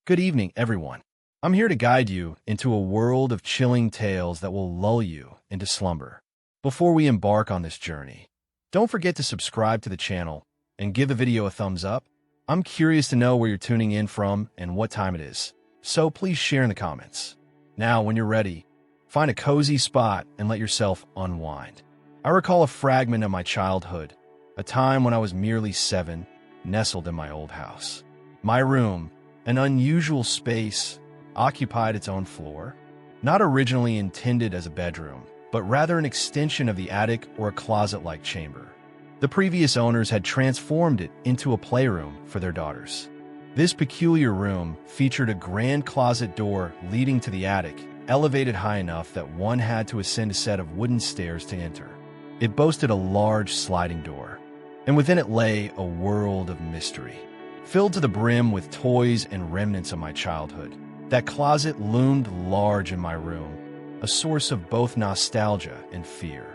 Good evening, everyone. I'm here to guide you into a world of chilling tales that will lull you into slumber. Before we embark on this journey, don't forget to subscribe to the channel and give the video a thumbs up. I'm curious to know where you're tuning in from and what time it is, so please share in the comments. Now, when you're ready, find a cozy spot and let yourself unwind. I recall a fragment of my childhood, a time when I was merely 7, nestled in my old house. My room, an unusual space, occupied its own floor, not originally intended as a bedroom, but rather an extension of the attic or a closet-like chamber. The previous owners had transformed it into a playroom for their daughters. This peculiar room featured a grand closet door leading to the attic, elevated high enough that one had to ascend a set of wooden stairs to enter. It boasted a large sliding door, and within it lay a world of mystery. Filled to the brim with toys and remnants of my childhood, that closet loomed large in my room, a source of both nostalgia and fear.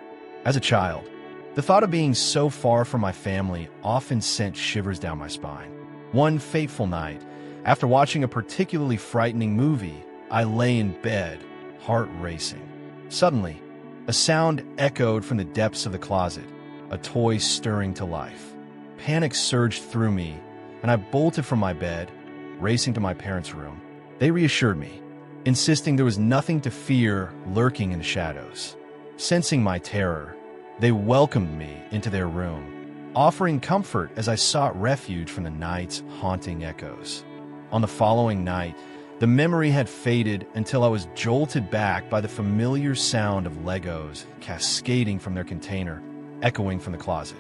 As a child, the thought of being so far from my family often sent shivers down my spine. One fateful night, after watching a particularly frightening movie, I lay in bed, heart racing. Suddenly, a sound echoed from the depths of the closet, a toy stirring to life. Panic surged through me, and I bolted from my bed, racing to my parents' room. They reassured me, insisting there was nothing to fear lurking in the shadows. Sensing my terror, they welcomed me into their room, offering comfort as I sought refuge from the night's haunting echoes. On the following night, the memory had faded until I was jolted back by the familiar sound of Legos cascading from their container, echoing from the closet.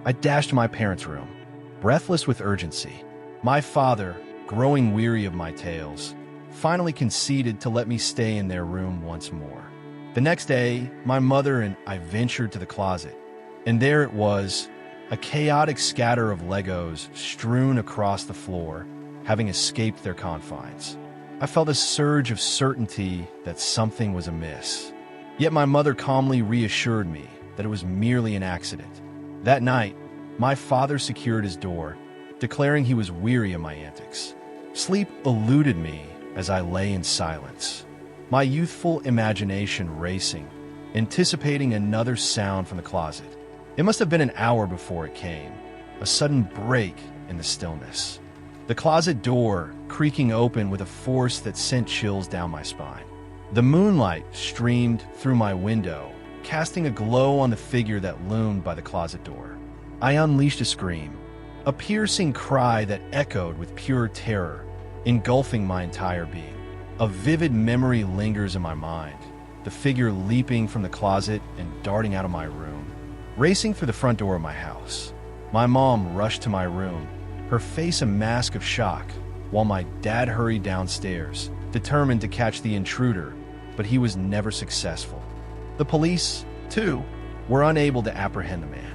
I dashed to my parents' room, breathless with urgency. My father, growing weary of my tales, finally conceded to let me stay in their room once more. The next day, my mother and I ventured to the closet, and there it was, a chaotic scatter of Legos strewn across the floor, having escaped their confines. I felt a surge of certainty that something was amiss. Yet my mother calmly reassured me that it was merely an accident. That night, my father secured his door, declaring he was weary of my antics. Sleep eluded me as I lay in silence, my youthful imagination racing, anticipating another sound from the closet. It must have been an hour before it came, a sudden break in the stillness. The closet door creaking open with a force that sent chills down my spine. The moonlight streamed through my window, casting a glow on the figure that loomed by the closet door. I unleashed a scream, a piercing cry that echoed with pure terror, engulfing my entire being. A vivid memory lingers in my mind, the figure leaping from the closet and darting out of my room, racing through the front door of my house. My mom rushed to my room, her face a mask of shock, while my dad hurried downstairs, determined to catch the intruder, but he was never successful. The police, too, were unable to apprehend the man.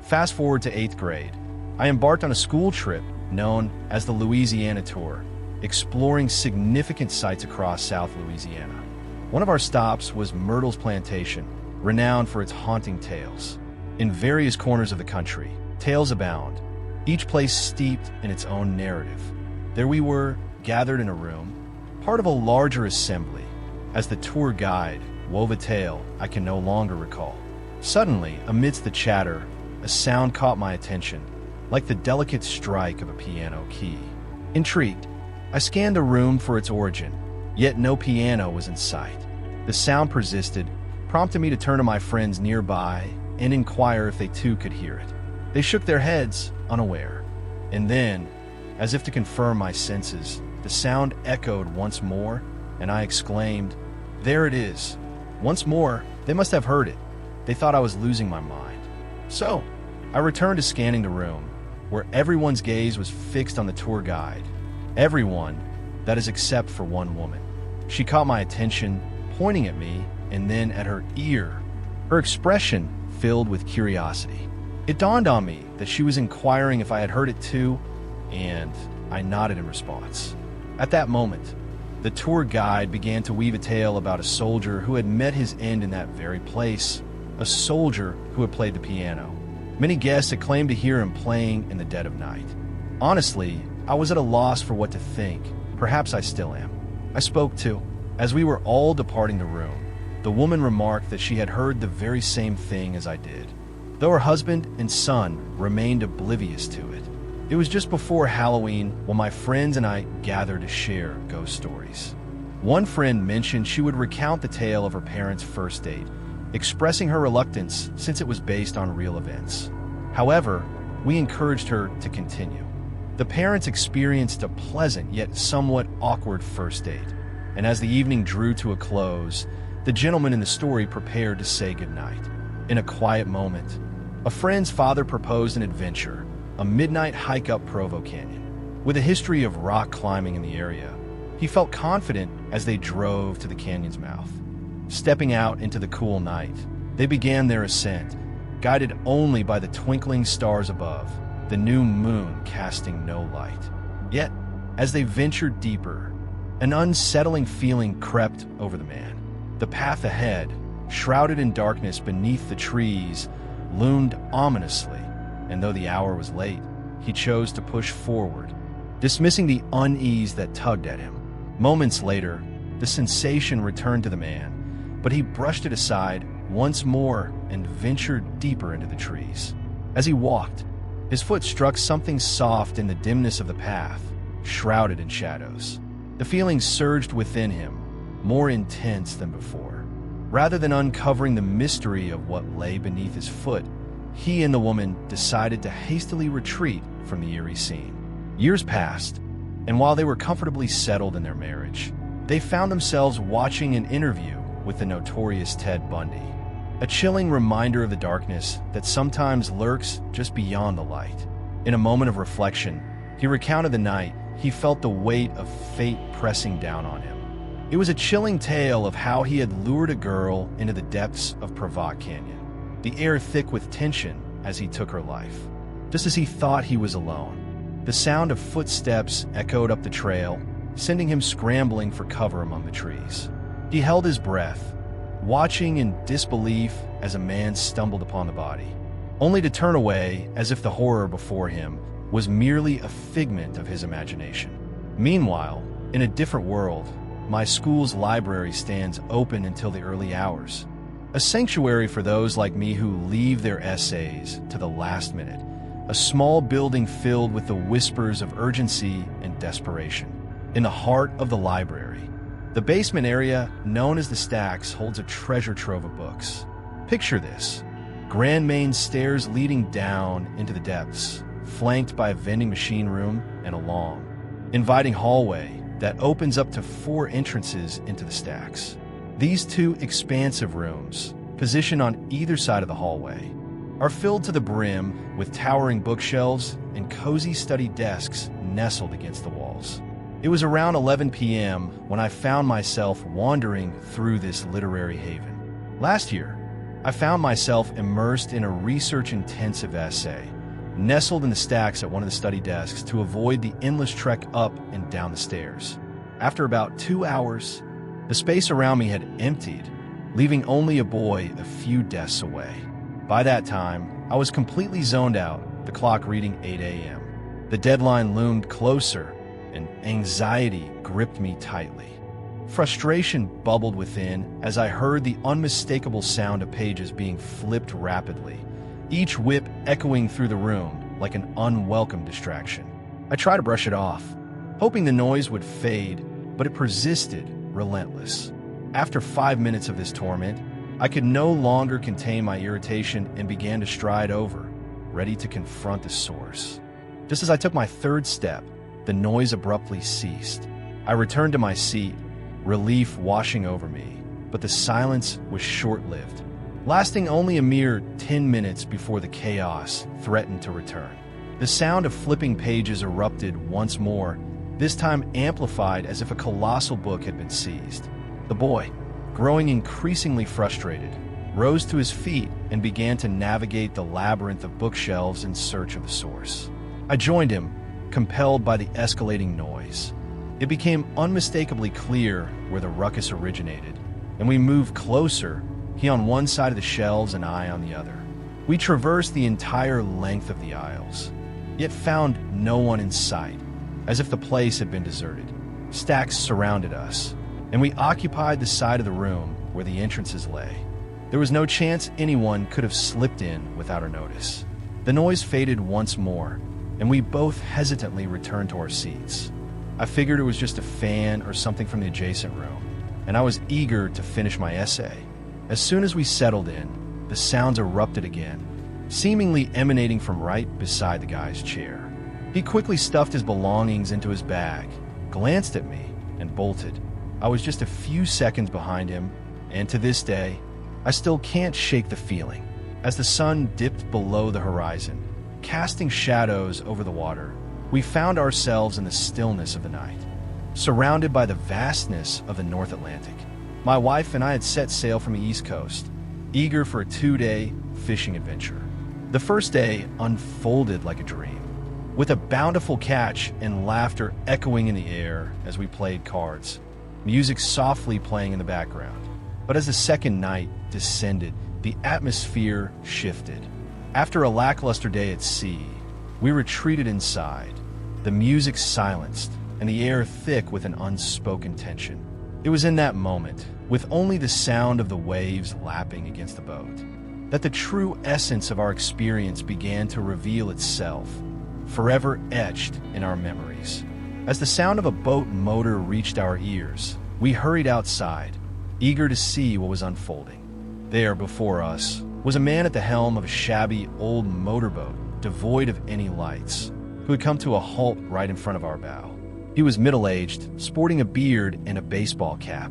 Fast forward to 8th grade, I embarked on a school trip known as the Louisiana Tour, exploring significant sites across South Louisiana. One of our stops was Myrtle's Plantation, renowned for its haunting tales. In various corners of the country, tales abound, each place steeped in its own narrative. There we were, gathered in a room, part of a larger assembly, as the tour guide wove a tale I can no longer recall. Suddenly, amidst the chatter, a sound caught my attention, like the delicate strike of a piano key. Intrigued, I scanned the room for its origin, yet no piano was in sight. The sound persisted, prompting me to turn to my friends nearby and inquire if they too could hear it. They shook their heads, unaware. And then, as if to confirm my senses, the sound echoed once more, and I exclaimed, "There it is!" Once more, they must have heard it. They thought I was losing my mind. So, I returned to scanning the room, where everyone's gaze was fixed on the tour guide. Everyone, that is except for one woman. She caught my attention, pointing at me and then at her ear, her expression filled with curiosity. It dawned on me that she was inquiring if I had heard it too, and I nodded in response. At that moment, the tour guide began to weave a tale about a soldier who had met his end in that very place, a soldier who had played the piano. Many guests had claimed to hear him playing in the dead of night. Honestly, I was at a loss for what to think, Perhaps I still am. I spoke to. As we were all departing the room, the woman remarked that she had heard the very same thing as I did, though her husband and son remained oblivious to it. It was just before Halloween when my friends and I gathered to share ghost stories. One friend mentioned she would recount the tale of her parents' first date, expressing her reluctance since it was based on real events. However, we encouraged her to continue. The parents experienced a pleasant yet somewhat awkward first date, and as the evening drew to a close, the gentleman in the story prepared to say goodnight. In a quiet moment, a friend's father proposed an adventure, a midnight hike up Provo Canyon. With a history of rock climbing in the area, he felt confident as they drove to the canyon's mouth. Stepping out into the cool night, they began their ascent, guided only by the twinkling stars above, the new moon casting no light. Yet, as they ventured deeper, an unsettling feeling crept over the man. The path ahead, shrouded in darkness beneath the trees, loomed ominously, and though the hour was late, he chose to push forward, dismissing the unease that tugged at him. Moments later, the sensation returned to the man, but he brushed it aside once more and ventured deeper into the trees. As he walked, his foot struck something soft in the dimness of the path, shrouded in shadows. The feeling surged within him, more intense than before. Rather than uncovering the mystery of what lay beneath his foot, he and the woman decided to hastily retreat from the eerie scene. Years passed, and while they were comfortably settled in their marriage, they found themselves watching an interview with the notorious Ted Bundy, a chilling reminder of the darkness that sometimes lurks just beyond the light. In a moment of reflection, he recounted the night he felt the weight of fate pressing down on him. It was a chilling tale of how he had lured a girl into the depths of Provo Canyon, the air thick with tension as he took her life. Just as he thought he was alone, the sound of footsteps echoed up the trail, sending him scrambling for cover among the trees. He held his breath, watching in disbelief as a man stumbled upon the body, only to turn away as if the horror before him was merely a figment of his imagination. Meanwhile, in a different world, my school's library stands open until the early hours, a sanctuary for those like me who leave their essays to the last minute, a small building filled with the whispers of urgency and desperation. In the heart of the library, the basement area, known as the Stacks, holds a treasure trove of books. Picture this: grand main stairs leading down into the depths, flanked by a vending machine room and a long, inviting hallway that opens up to 4 entrances into the Stacks. These 2 expansive rooms, positioned on either side of the hallway, are filled to the brim with towering bookshelves and cozy study desks nestled against the walls. It was around 11 p.m. when I found myself wandering through this literary haven. Last year, I found myself immersed in a research-intensive essay, nestled in the stacks at one of the study desks to avoid the endless trek up and down the stairs. After about 2 hours, the space around me had emptied, leaving only a boy a few desks away. By that time, I was completely zoned out, the clock reading 8 a.m. The deadline loomed closer, and anxiety gripped me tightly. Frustration bubbled within as I heard the unmistakable sound of pages being flipped rapidly, each whip echoing through the room like an unwelcome distraction. I tried to brush it off, hoping the noise would fade, but it persisted, relentless. After 5 minutes of this torment, I could no longer contain my irritation and began to stride over, ready to confront the source. Just as I took my 3rd step, the noise abruptly ceased. I returned to my seat, relief washing over me, but the silence was short-lived, lasting only a mere 10 minutes before the chaos threatened to return. The sound of flipping pages erupted once more, this time amplified as if a colossal book had been seized. The boy, growing increasingly frustrated, rose to his feet and began to navigate the labyrinth of bookshelves in search of the source. I joined him, compelled by the escalating noise. It became unmistakably clear where the ruckus originated, and we moved closer, he on one side of the shelves and I on the other. We traversed the entire length of the aisles, yet found no one in sight, as if the place had been deserted. stacks surrounded us, and we occupied the side of the room where the entrances lay. There was no chance anyone could have slipped in without our notice. The noise faded once more, and we both hesitantly returned to our seats. I figured it was just a fan or something from the adjacent room, and I was eager to finish my essay. As soon as we settled in, the sounds erupted again, seemingly emanating from right beside the guy's chair. He quickly stuffed his belongings into his bag, glanced at me, and bolted. I was just a few seconds behind him, and to this day, I still can't shake the feeling. As the sun dipped below the horizon, casting shadows over the water, we found ourselves in the stillness of the night, surrounded by the vastness of the North Atlantic. My wife and I had set sail from the East Coast, eager for a 2-day fishing adventure. The first day unfolded like a dream, with a bountiful catch and laughter echoing in the air as we played cards, music softly playing in the background. But as the second night descended, the atmosphere shifted. After a lackluster day at sea, we retreated inside, the music silenced, and the air thick with an unspoken tension. It was in that moment, with only the sound of the waves lapping against the boat, that the true essence of our experience began to reveal itself, forever etched in our memories. As the sound of a boat motor reached our ears, we hurried outside, eager to see what was unfolding. There, before us, was a man at the helm of a shabby old motorboat, devoid of any lights, who had come to a halt right in front of our bow. He was middle-aged, sporting a beard and a baseball cap.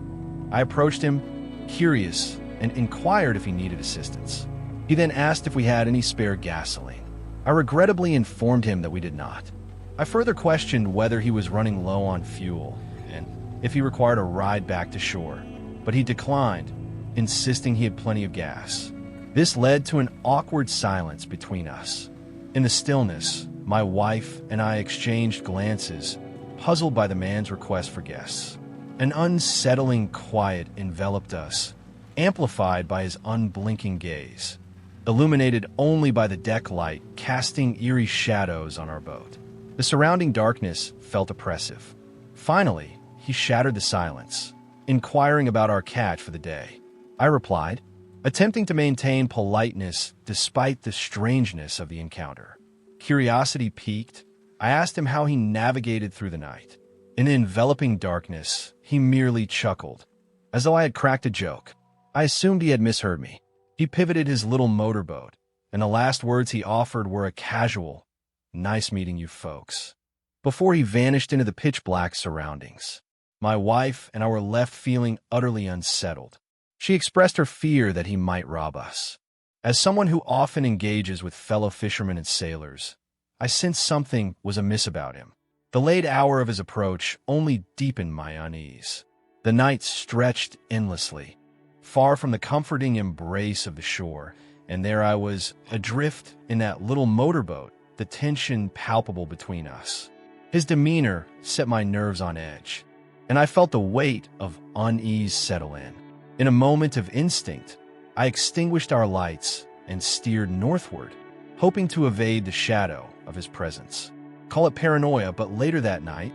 I approached him, curious, and inquired if he needed assistance. He then asked if we had any spare gasoline. I regrettably informed him that we did not. I further questioned whether he was running low on fuel and if he required a ride back to shore, but he declined, insisting he had plenty of gas. This led to an awkward silence between us. In the stillness, my wife and I exchanged glances, puzzled by the man's request for guests. An unsettling quiet enveloped us, amplified by his unblinking gaze, illuminated only by the deck light casting eerie shadows on our boat. The surrounding darkness felt oppressive. Finally, he shattered the silence, inquiring about our catch for the day. I replied, attempting to maintain politeness despite the strangeness of the encounter. Curiosity piqued, I asked him how he navigated through the night. In the enveloping darkness, he merely chuckled, as though I had cracked a joke. I assumed he had misheard me. He pivoted his little motorboat, and the last words he offered were a casual, "Nice meeting you folks," before he vanished into the pitch-black surroundings. My wife and I were left feeling utterly unsettled. She expressed her fear that he might rob us. As someone who often engages with fellow fishermen and sailors, I sensed something was amiss about him. The late hour of his approach only deepened my unease. The night stretched endlessly, far from the comforting embrace of the shore, and there I was, adrift in that little motorboat, the tension palpable between us. His demeanor set my nerves on edge, and I felt the weight of unease settle in. In a moment of instinct, I extinguished our lights and steered northward, hoping to evade the shadow of his presence. Call it paranoia, but later that night,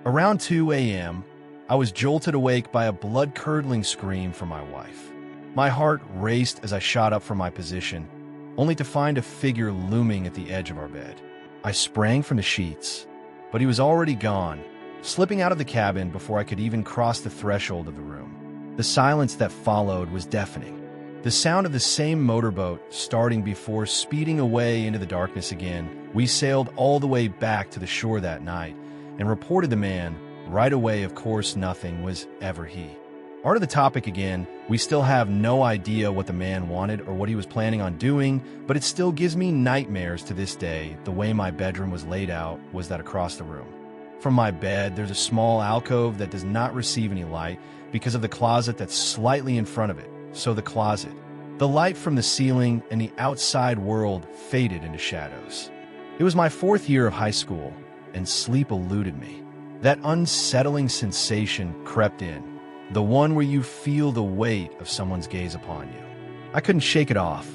around 2 a.m., I was jolted awake by a blood-curdling scream from my wife. My heart raced as I shot up from my position, only to find a figure looming at the edge of our bed. I sprang from the sheets, but he was already gone, slipping out of the cabin before I could even cross the threshold of the room. The silence that followed was deafening. The sound of the same motorboat starting before speeding away into the darkness again. We sailed all the way back to the shore that night and reported the man. Right away, of course, nothing was ever he. Art of the topic again, we still have no idea what the man wanted or what he was planning on doing, but it still gives me nightmares to this day. The way my bedroom was laid out was that across the room. From my bed, there's a small alcove that does not receive any light because of the closet that's slightly in front of it. So the closet, the light from the ceiling and the outside world faded into shadows. It was my 4th year of high school, and sleep eluded me. That unsettling sensation crept in, the one where you feel the weight of someone's gaze upon you. I couldn't shake it off.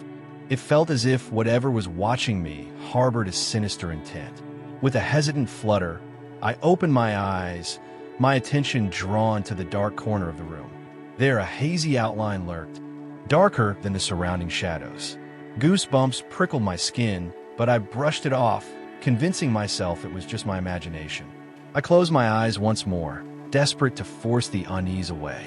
It felt as if whatever was watching me harbored a sinister intent. With a hesitant flutter, I opened my eyes, my attention drawn to the dark corner of the room. There, a hazy outline lurked, darker than the surrounding shadows. Goosebumps prickled my skin, but I brushed it off, convincing myself it was just my imagination. I closed my eyes once more, desperate to force the unease away.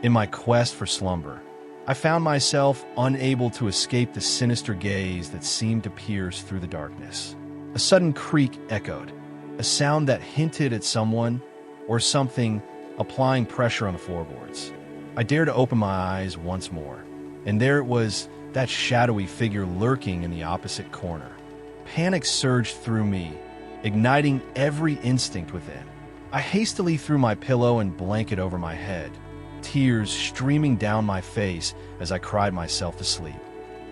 In my quest for slumber, I found myself unable to escape the sinister gaze that seemed to pierce through the darkness. A sudden creak echoed, a sound that hinted at someone or something applying pressure on the floorboards. I dared to open my eyes once more, and there it was, that shadowy figure lurking in the opposite corner. Panic surged through me, igniting every instinct within. I hastily threw my pillow and blanket over my head, tears streaming down my face as I cried myself to sleep,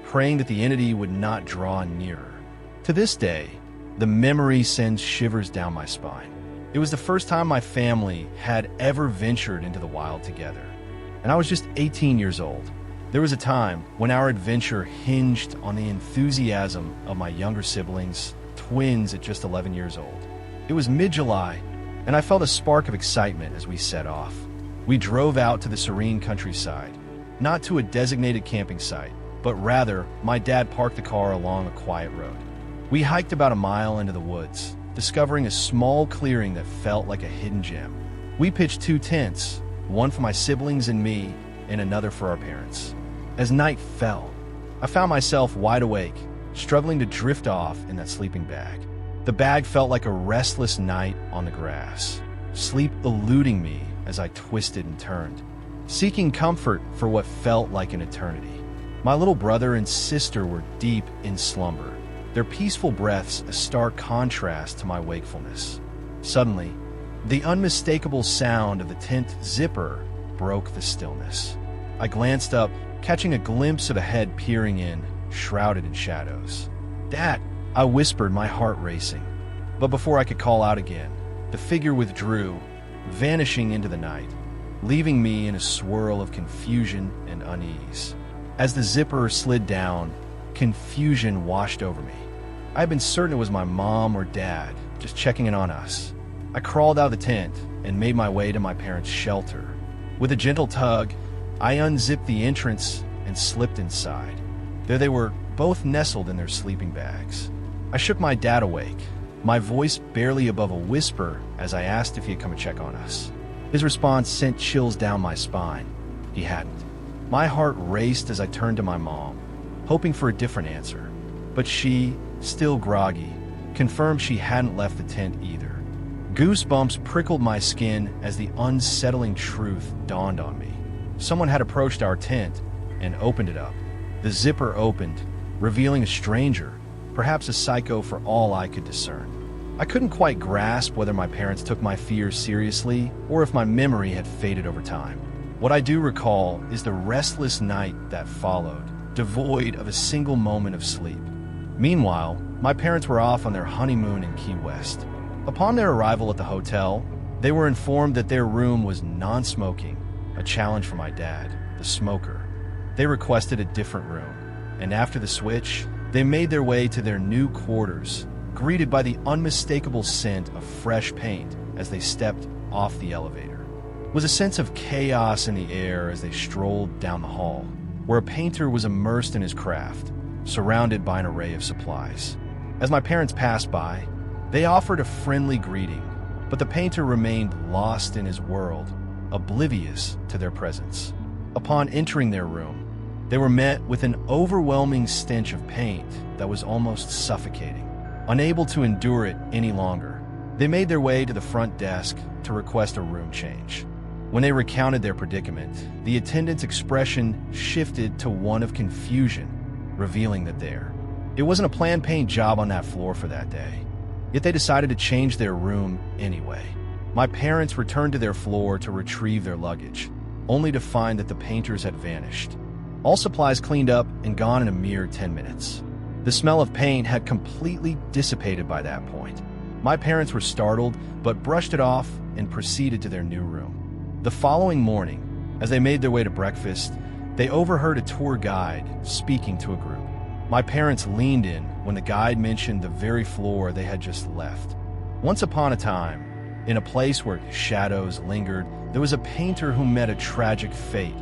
praying that the entity would not draw nearer. To this day, the memory sends shivers down my spine. It was the first time my family had ever ventured into the wild together, and I was just 18 years old. There was a time when our adventure hinged on the enthusiasm of my younger siblings, twins at just 11 years old. It was mid-July, and I felt a spark of excitement as we set off. We drove out to the serene countryside, not to a designated camping site, but rather, my dad parked the car along a quiet road. We hiked about a mile into the woods, discovering a small clearing that felt like a hidden gem. We pitched 2 tents, one for my siblings and me, and another for our parents. As night fell, I found myself wide awake, struggling to drift off in that sleeping bag. The bag felt like a restless night on the grass, sleep eluding me as I twisted and turned, seeking comfort for what felt like an eternity. My little brother and sister were deep in slumber, their peaceful breaths a stark contrast to my wakefulness. Suddenly, the unmistakable sound of the tent zipper broke the stillness. I glanced up, catching a glimpse of a head peering in, shrouded in shadows. "Dad!" I whispered, my heart racing. But before I could call out again, the figure withdrew, vanishing into the night, leaving me in a swirl of confusion and unease. As the zipper slid down, confusion washed over me. I had been certain it was my mom or dad, just checking in on us. I crawled out of the tent and made my way to my parents' shelter. With a gentle tug, I unzipped the entrance and slipped inside. There they were, both nestled in their sleeping bags. I shook my dad awake, my voice barely above a whisper as I asked if he had come to check on us. His response sent chills down my spine. He hadn't. My heart raced as I turned to my mom, hoping for a different answer. But she, still groggy, confirmed she hadn't left the tent either. Goosebumps prickled my skin as the unsettling truth dawned on me. Someone had approached our tent and opened it up. The zipper opened, revealing a stranger, perhaps a psycho for all I could discern. I couldn't quite grasp whether my parents took my fears seriously or if my memory had faded over time. What I do recall is the restless night that followed, devoid of a single moment of sleep. Meanwhile, my parents were off on their honeymoon in Key West. Upon their arrival at the hotel, they were informed that their room was non-smoking, a challenge for my dad, the smoker. They requested a different room, and after the switch, they made their way to their new quarters, greeted by the unmistakable scent of fresh paint as they stepped off the elevator. There was a sense of chaos in the air as they strolled down the hall, where a painter was immersed in his craft, surrounded by an array of supplies. As my parents passed by, they offered a friendly greeting, but the painter remained lost in his world, oblivious to their presence. Upon entering their room, they were met with an overwhelming stench of paint that was almost suffocating. Unable to endure it any longer, they made their way to the front desk to request a room change. When they recounted their predicament, the attendant's expression shifted to one of confusion, revealing that it wasn't a planned paint job on that floor for that day. Yet they decided to change their room anyway. My parents returned to their floor to retrieve their luggage, only to find that the painters had vanished. All supplies cleaned up and gone in a mere 10 minutes. The smell of paint had completely dissipated by that point. My parents were startled, but brushed it off and proceeded to their new room. The following morning, as they made their way to breakfast, they overheard a tour guide speaking to a group. My parents leaned in when the guide mentioned the very floor they had just left. Once upon a time, In a place where shadows lingered, there was a painter who met a tragic fate,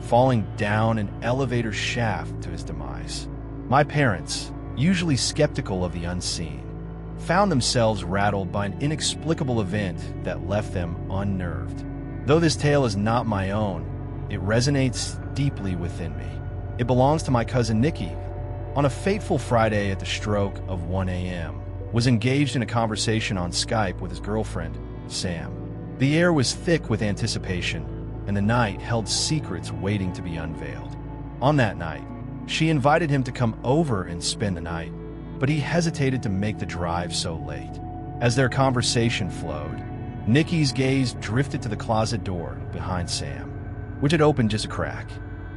falling down an elevator shaft to his demise. My parents, usually skeptical of the unseen, found themselves rattled by an inexplicable event that left them unnerved. Though this tale is not my own, it resonates deeply within me. It belongs to my cousin Nikki. On a fateful Friday at the stroke of 1 a.m., was engaged in a conversation on Skype with his girlfriend, Sam. The air was thick with anticipation, and the night held secrets waiting to be unveiled. On that night, she invited him to come over and spend the night, but he hesitated to make the drive so late. As their conversation flowed, Nikki's gaze drifted to the closet door behind Sam, which had opened just a crack.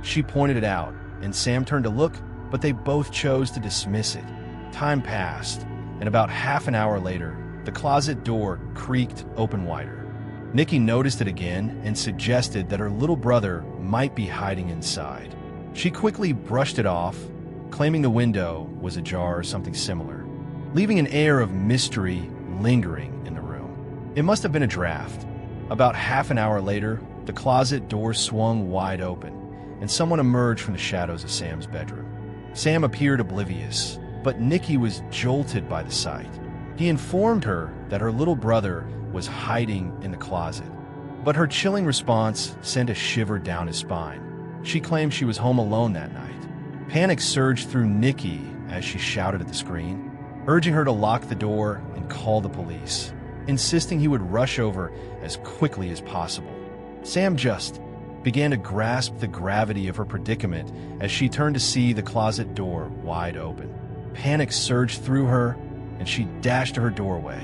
She pointed it out, and Sam turned to look, but they both chose to dismiss it. Time passed, and about half an hour later, the closet door creaked open wider. Nikki noticed it again and suggested that her little brother might be hiding inside. She quickly brushed it off, claiming the window was ajar or something similar, leaving an air of mystery lingering in the room. It must have been a draft. About half an hour later, the closet door swung wide open, and someone emerged from the shadows of Sam's bedroom. Sam appeared oblivious, but Nikki was jolted by the sight. He informed her that her little brother was hiding in the closet, but her chilling response sent a shiver down his spine. She claimed she was home alone that night. Panic surged through Nikki as she shouted at the screen, urging her to lock the door and call the police, insisting he would rush over as quickly as possible. Sam just began to grasp the gravity of her predicament as she turned to see the closet door wide open. Panic surged through her, and she dashed to her doorway,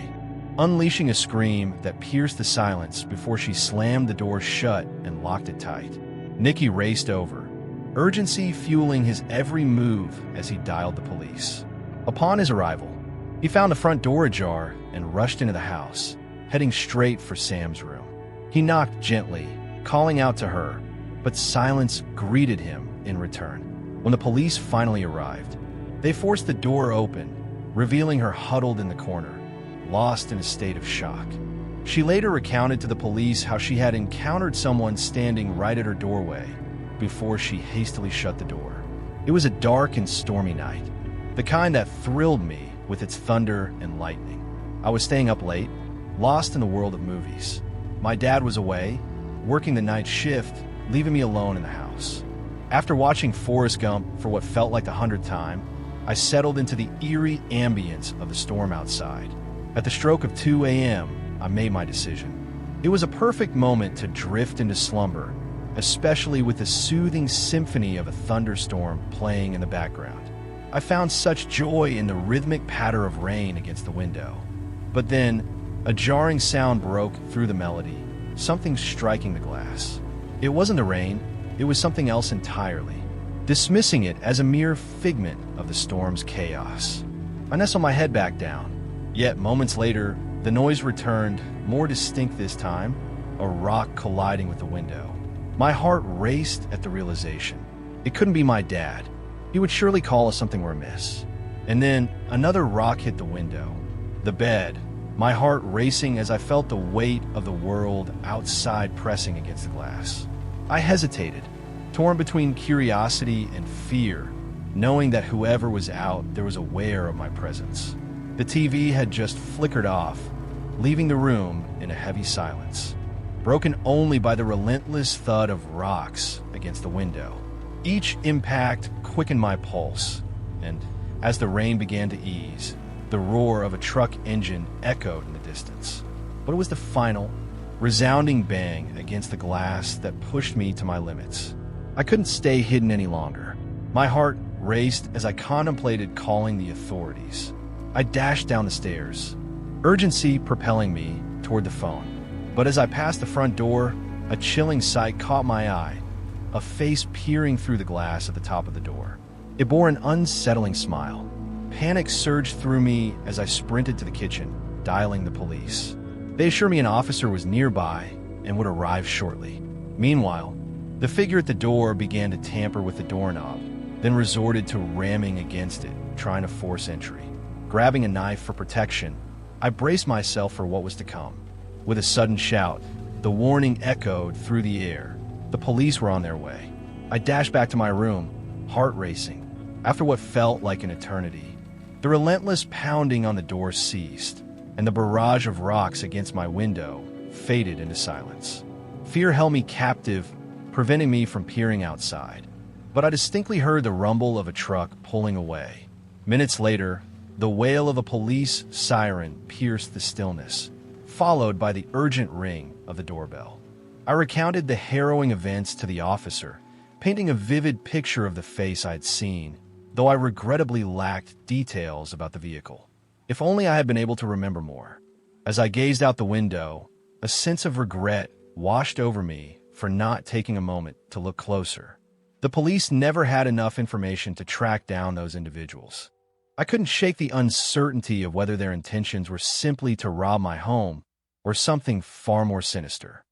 unleashing a scream that pierced the silence before she slammed the door shut and locked it tight. Nikki raced over, urgency fueling his every move as he dialed the police. Upon his arrival, he found the front door ajar and rushed into the house, heading straight for Sam's room. He knocked gently, calling out to her, but silence greeted him in return. When the police finally arrived, they forced the door open, revealing her huddled in the corner, lost in a state of shock. She later recounted to the police how she had encountered someone standing right at her doorway before she hastily shut the door. It was a dark and stormy night, the kind that thrilled me with its thunder and lightning. I was staying up late, lost in the world of movies. My dad was away, working the night shift, leaving me alone in the house. After watching Forrest Gump for what felt like the 100th time, I settled into the eerie ambience of the storm outside. At the stroke of 2 a.m., I made my decision. It was a perfect moment to drift into slumber, especially with the soothing symphony of a thunderstorm playing in the background. I found such joy in the rhythmic patter of rain against the window. But then, a jarring sound broke through the melody, something striking the glass. It wasn't the rain, it was something else entirely, dismissing it as a mere figment of the storm's chaos. I nestled my head back down, yet moments later, the noise returned, more distinct this time, a rock colliding with the window. My heart raced at the realization. It couldn't be my dad. He would surely call us something were amiss. And then another rock hit the window, the bed, my heart racing as I felt the weight of the world outside pressing against the glass. I hesitated, torn between curiosity and fear, knowing that whoever was out there was aware of my presence. The TV had just flickered off, leaving the room in a heavy silence, broken only by the relentless thud of rocks against the window. Each impact quickened my pulse, and as the rain began to ease, the roar of a truck engine echoed in the distance. But it was the final, resounding bang against the glass that pushed me to my limits. I couldn't stay hidden any longer. My heart raced as I contemplated calling the authorities. I dashed down the stairs, urgency propelling me toward the phone. But as I passed the front door, a chilling sight caught my eye, a face peering through the glass at the top of the door. It bore an unsettling smile. Panic surged through me as I sprinted to the kitchen, dialing the police. They assured me an officer was nearby and would arrive shortly. Meanwhile, the figure at the door began to tamper with the doorknob, then resorted to ramming against it, trying to force entry. Grabbing a knife for protection, I braced myself for what was to come. With a sudden shout, the warning echoed through the air. The police were on their way. I dashed back to my room, heart racing. After what felt like an eternity, the relentless pounding on the door ceased, and the barrage of rocks against my window faded into silence. Fear held me captive, preventing me from peering outside. But I distinctly heard the rumble of a truck pulling away. Minutes later, the wail of a police siren pierced the stillness, followed by the urgent ring of the doorbell. I recounted the harrowing events to the officer, painting a vivid picture of the face I'd seen, though I regrettably lacked details about the vehicle. If only I had been able to remember more. As I gazed out the window, a sense of regret washed over me for not taking a moment to look closer. The police never had enough information to track down those individuals. I couldn't shake the uncertainty of whether their intentions were simply to rob my home or something far more sinister.